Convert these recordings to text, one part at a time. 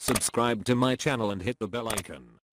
Subscribe to my channel and hit the bell icon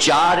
4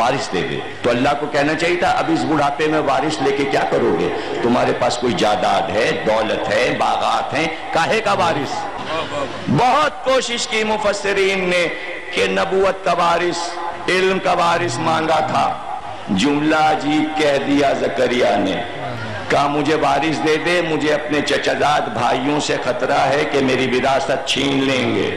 وارث دے دے. تو اللہ کو کہنا چاہیے تھا اب اس بڑھاپے میں وارث لے کے کیا کرو گے؟ تمہارے پاس کوئی جائیداد ہے، دولت ہے، باغات ہیں، کاہے کا وارث؟ بہت کوشش کی مفسرین نے کہ نبوت کا وارث، علم کا وارث مانگا تھا. جملہ عجیب کہہ دیا زکریا نے، کہا مجھے وارث دے دے، مجھے اپنے چچزاد بھائیوں سے خطرہ ہے کہ میری وراثت چھین لیں گے.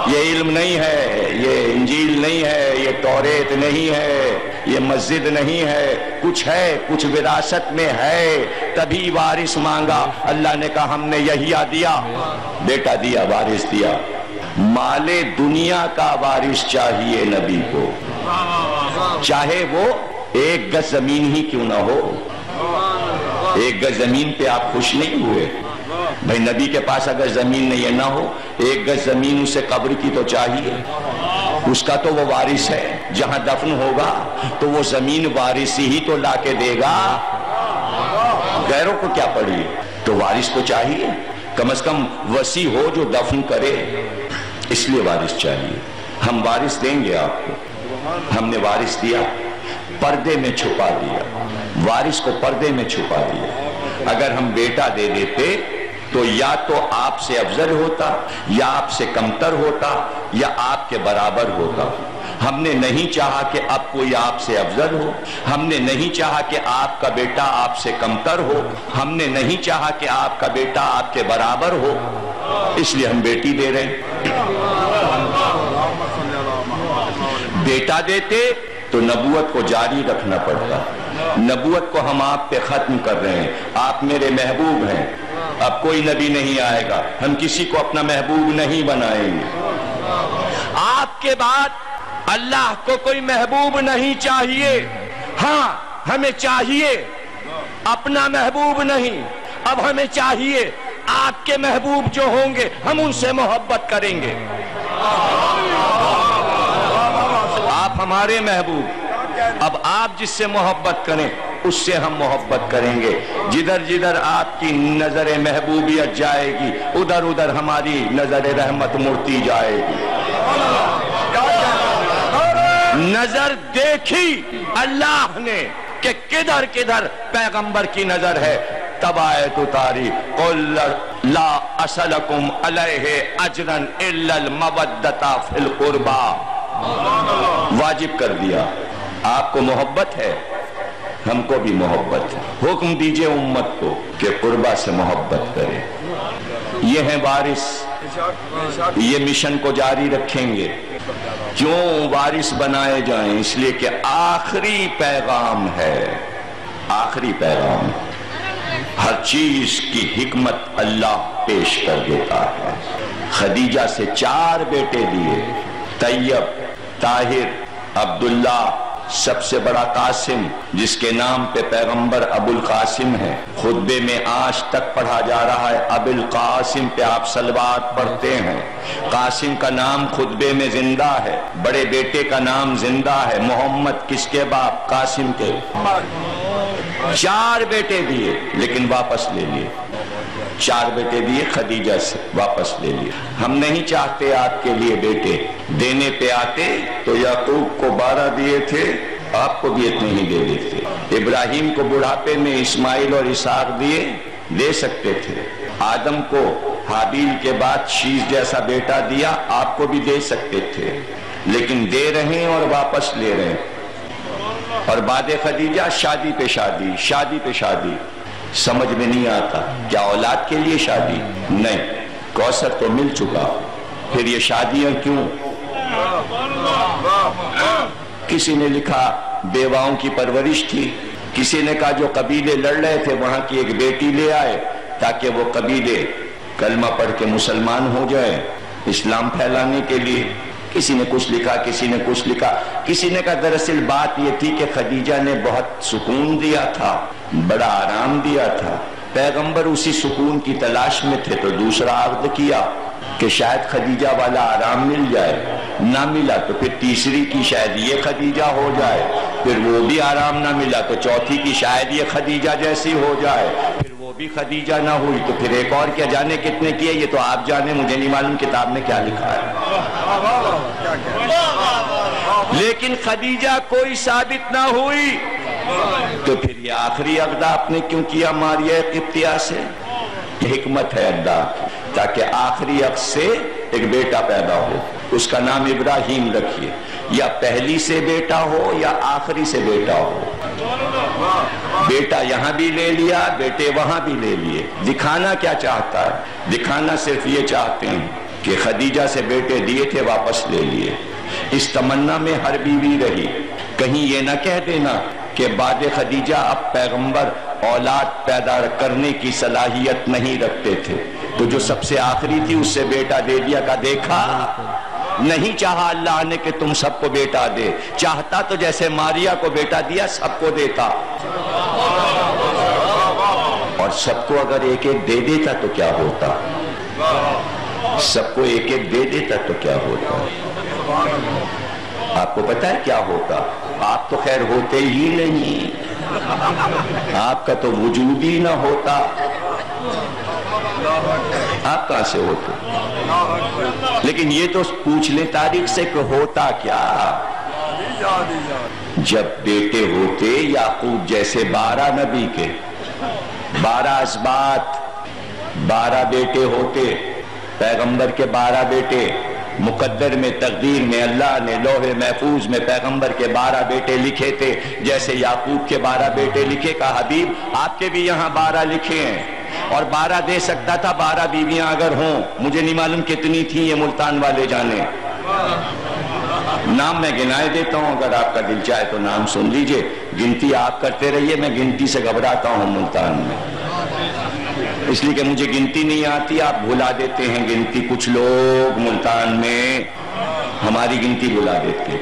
یہ علم نہیں ہے، یہ انجیل نہیں ہے، یہ توریت نہیں ہے، یہ مسجد نہیں ہے، کچھ ہے، کچھ وراثت میں ہے، تبھی وارث مانگا. اللہ نے کہا ہم نے یہی دیا، بیٹا دیا، وارث دیا. مال دنیا کا وارث چاہیے نبی کو، چاہے وہ 1 گز زمین ہی کیوں نہ ہو. 1 گز زمین پہ آپ خوش نہیں ہوئے؟ بھئی نبی کے پاس اگر زمین نہیں ہے نہ ہو، 1 گز زمین اسے قبر کی تو چاہیے. اس کا تو وہ وارث ہے، جہاں دفن ہوگا تو وہ زمین وارث ہی تو لا کے دے گا، غیروں کو کیا پڑی. تو وارث تو چاہیے، کم از کم وصی ہو جو دفن کرے، اس لیے وارث چاہیے. ہم وارث دیں گے آپ کو. ہم نے وارث دیا، پردے میں چھپا دیا، وارث کو پردے میں چھپا دیا. اگر ہم بیٹا دے دیتے تو یا تو آپ سے افضل ہوتا، یا آپ سے کمتر ہوتا، یا آپ کے برابر ہوتا. ہم نے نہیں چاہا کہ اب کوئی آپ سے افضل ہو، ہم نے نہیں چاہا کہ آپ کا بیٹا آپ سے کمتر ہو، ہم نے نہیں چاہا کہ آپ کا بیٹا آپ کے برابر ہو، اس لیے ہم بیٹی دے رہے ہیں. بیٹا دیتے تو نبوت کو جاری رکھنا پڑتا. نبوت کو ہم آپ پہ ختم کر رہے ہیں. آپ میرے محبوب ہیں، اب کوئی نبی نہیں آئے گا، ہم کسی کو اپنا محبوب نہیں بنائیں گے. آپ کے بعد اللہ کو کوئی محبوب نہیں چاہیے. ہاں ہمیں چاہیے اپنا محبوب نہیں، اب ہمیں چاہیے آپ کے محبوب جو ہوں گے ہم ان سے محبت کریں گے. آپ ہمارے محبوب، اب آپ جس سے محبت کریں اس سے ہم محبت کریں گے. جدھر جدھر آپ کی نظر محبوبیت جائے گی ادھر ادھر ہماری نظر رحمت مڑتی جائے گی. نظر دیکھی اللہ نے کہ کدھر کدھر پیغمبر کی نظر ہے، تب آیت اتاری قل لا اسلکم علیہ اجرا الا المودۃ فی القربى. واجب کر دیا. آپ کو محبت ہے، ہم کو بھی محبت ہے. حکم دیجئے امت کو کہ قربا سے محبت کرے. یہ ہیں وارث، یہ مشن کو جاری رکھیں گے. کیوں وارث بنائے جائیں؟ اس لیے کہ آخری پیغام ہے، آخری پیغام. ہر چیز کی حکمت اللہ پیش کر دیتا ہے. خدیجہ سے 4 بیٹے دیے، طیب، طاہر، عبداللہ، سب سے بڑا قاسم جس کے نام پہ پیغمبر ابو القاسم ہے. خطبے میں آج تک پڑھا جا رہا ہے، ابو القاسم پہ آپ صلوات پڑھتے ہیں. قاسم کا نام خطبے میں زندہ ہے، بڑے بیٹے کا نام زندہ ہے. محمد کس کے باپ؟ قاسم کے. 4 بیٹے دیے لیکن واپس لے لیے. 4 بیٹے دیے خدیجہ سے، واپس لے لیے. ہم نہیں چاہتے آپ کے لیے بیٹے. دینے پہ آتے تو یعقوب کو 12 دیے تھے، آپ کو بھی اتنے ہی دے دیتے. ابراہیم کو بڑھاپے میں اسماعیل اور اسحاق دیے، دے سکتے تھے. آدم کو حابیل کے بعد شیش جیسا بیٹا دیا، آپ کو بھی دے سکتے تھے. لیکن دے رہے ہیں اور واپس لے رہے ہیں. اور بعد خدیجہ شادی پہ شادی، شادی پہ شادی. سمجھ میں نہیں آتا کیا اولاد کے لیے شادی؟ نہیں، کوثر تو مل چکا، پھر یہ شادیاں کیوں؟ کسی نے لکھا بیواؤں کی پرورش تھی. کسی نے کہا جو قبیلے لڑ رہے تھے وہاں کی ایک بیٹی لے آئے تاکہ وہ قبیلے کلمہ پڑھ کے مسلمان ہو جائیں، اسلام پھیلانے کے لیے. کسی نے کچھ لکھا، کسی نے کچھ لکھا. کسی نے کہا دراصل بات یہ تھی کہ خدیجہ نے بہت سکون دیا تھا، بڑا آرام دیا تھا. پیغمبر اسی سکون کی تلاش میں تھے تو دوسرا عقد کیا کہ شاید خدیجہ والا آرام مل جائے. نہ ملا تو پھر تیسری کی شاید یہ خدیجہ ہو جائے. پھر وہ بھی آرام نہ ملا تو چوتھی کی شاید یہ خدیجہ جیسی ہو جائے. پھر وہ بھی خدیجہ نہ ہوئی تو پھر ایک اور کیا جانے کتنے کیے. یہ تو آپ جانے، مجھے نہیں معلوم کتاب میں کیا لکھا ہے. لیکن خدیجہ کوئی ثابت نہ ہوئی، تو پھر یہ آخری عقد آپ نے کیوں کیا ماریہ قبطیہ سے؟ حکمت ہے اللہ کی، تاکہ آخری عقد سے ایک بیٹا پیدا ہو، اس کا نام ابراہیم رکھیے، یا پہلی سے بیٹا ہو یا آخری سے بیٹا ہو۔ بیٹا یہاں بھی لے لیا، بیٹے وہاں بھی لے لیے۔ دکھانا کیا چاہتا ہے؟ دکھانا صرف یہ چاہتے ہیں کہ خدیجہ سے بیٹے دیے تھے واپس لے لیے۔ اس تمنا میں ہر بیوی رہی، کہیں یہ نہ کہہ دینا کہ بعد خدیجہ اب پیغمبر اولاد پیدا کرنے کی صلاحیت نہیں رکھتے تھے، تو جو سب سے آخری تھی اس سے بیٹا دے دیا۔ کا دیکھا نہیں چاہا اللہ نے کہ تم سب کو بیٹا دے، چاہتا تو جیسے ماریہ کو بیٹا دیا سب کو دیتا، اور سب کو اگر ایک ایک دے دیتا تو کیا ہوتا؟ سب کو ایک ایک دے دیتا تو کیا ہوتا؟ آپ کو پتا ہے کیا ہوتا؟ آپ تو خیر ہوتے ہی نہیں، آپ کا تو وجود ہی نہ ہوتا، آپ کہاں سے ہوتے؟ لیکن یہ تو پوچھ لیں تاریخ سے کہ ہوتا کیا؟ جب بیٹے ہوتے یعقوب جیسے 12 نبی کے 12 اسباط، 12 بیٹے ہوتے، پیغمبر کے 12 بیٹے، مقدر میں تقدیر میں اللہ نے لوح محفوظ میں پیغمبر کے 12 بیٹے لکھے تھے، جیسے یعقوب کے 12 بیٹے لکھے۔ کہا حبیب آپ کے بھی یہاں 12 لکھے ہیں، اور 12 دے سکتا تھا، 12 بیویاں اگر ہوں، مجھے نہیں معلوم کتنی تھی، یہ ملتان والے جانے۔ نام میں گنائے دیتا ہوں، اگر آپ کا دل چاہے تو نام سن لیجئے، گنتی آپ کرتے رہیے، میں گنتی سے گھبراتا ہوں ملتان میں، اس لیے کہ مجھے گنتی نہیں آتی، آپ بھلا دیتے ہیں گنتی۔ کچھ لوگ ملتان میں ہماری گنتی بھلا دیتے،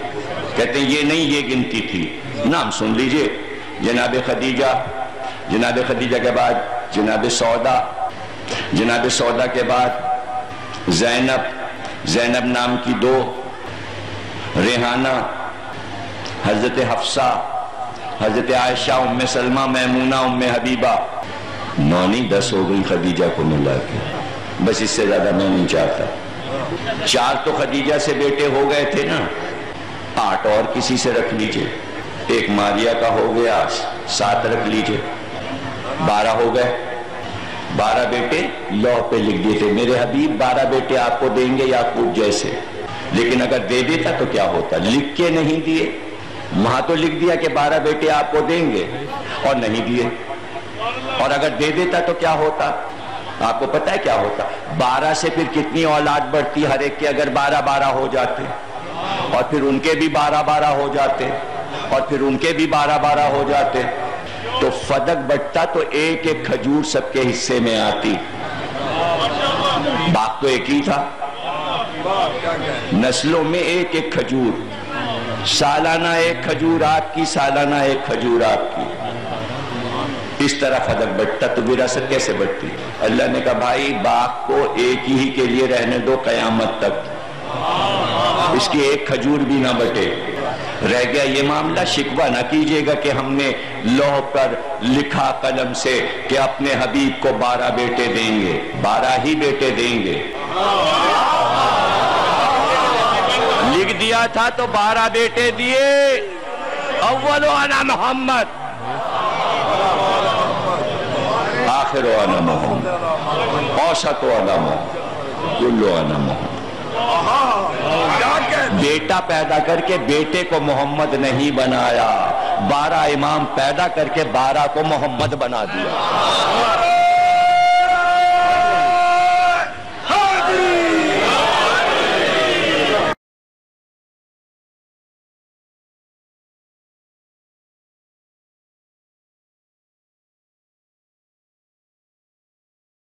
کہتے ہیں یہ نہیں یہ گنتی تھی۔ نام سن لیجئے، جناب خدیجہ، جناب خدیجہ کے بعد جناب سودا، جناب سودا کے بعد زینب، زینب نام کی 2، ریحانہ، حضرت حفصہ، حضرت عائشہ، ام سلمہ، میمونہ، ام حبیبہ، 9 نہیں 10 ہو گئی خدیجہ کو ملا کے، بس اس سے زیادہ میں نہیں چاہتا۔ 4 تو خدیجہ سے بیٹے ہو گئے تھے نا، 8 اور کسی سے رکھ لیجئے، ایک ماریہ کا ہو گیا، 7 رکھ لیجئے، 12 ہو گئے۔ 12 بیٹے لوح پہ لکھ دیے تھے، میرے حبیب 12 بیٹے آپ کو دیں گے یعقوب جیسے، لیکن اگر دے دیتا تو کیا ہوتا؟ لکھ کے نہیں دیے، وہاں تو لکھ دیا کہ 12 بیٹے آپ کو دیں گے، اور نہیں دیے، اور اگر دے دیتا تو کیا ہوتا؟ آپ کو پتا ہے کیا ہوتا؟ 12 سے پھر کتنی اولاد بڑھتی، ہر ایک کے اگر 12 ہو جاتے، اور پھر ان کے بھی 12 ہو جاتے، اور پھر ان کے بھی 12 ہو جاتے، تو فدق بٹتا تو ایک ایک کھجور سب کے حصے میں آتی۔ باپ تو ایک ہی تھا، نسلوں میں ایک ایک کھجور، سالانہ ایک کھجور آپ کی، سالانہ ایک کھجور آپ کی، اس طرح فدق بٹتا تو وراثت کیسے بٹتی؟ اللہ نے کہا بھائی باپ کو ایک ہی کے لیے رہنے دو قیامت تک، اس کی ایک کھجور بھی نہ بٹے۔ رہ گیا یہ معاملہ، شکوہ نہ کیجئے گا کہ ہم نے لوح پر لکھا قلم سے کہ اپنے حبیب کو 12 بیٹے دیں گے، 12 ہی بیٹے دیں گے، لکھ دیا تھا تو 12 بیٹے دیے۔ اول انا محمد، آخر انا محمد، اوسط انا محمد، کل انا محمد۔ بیٹا پیدا کر کے بیٹے کو محمد نہیں بنایا، 12 امام پیدا کر کے 12 کو محمد بنا دیا۔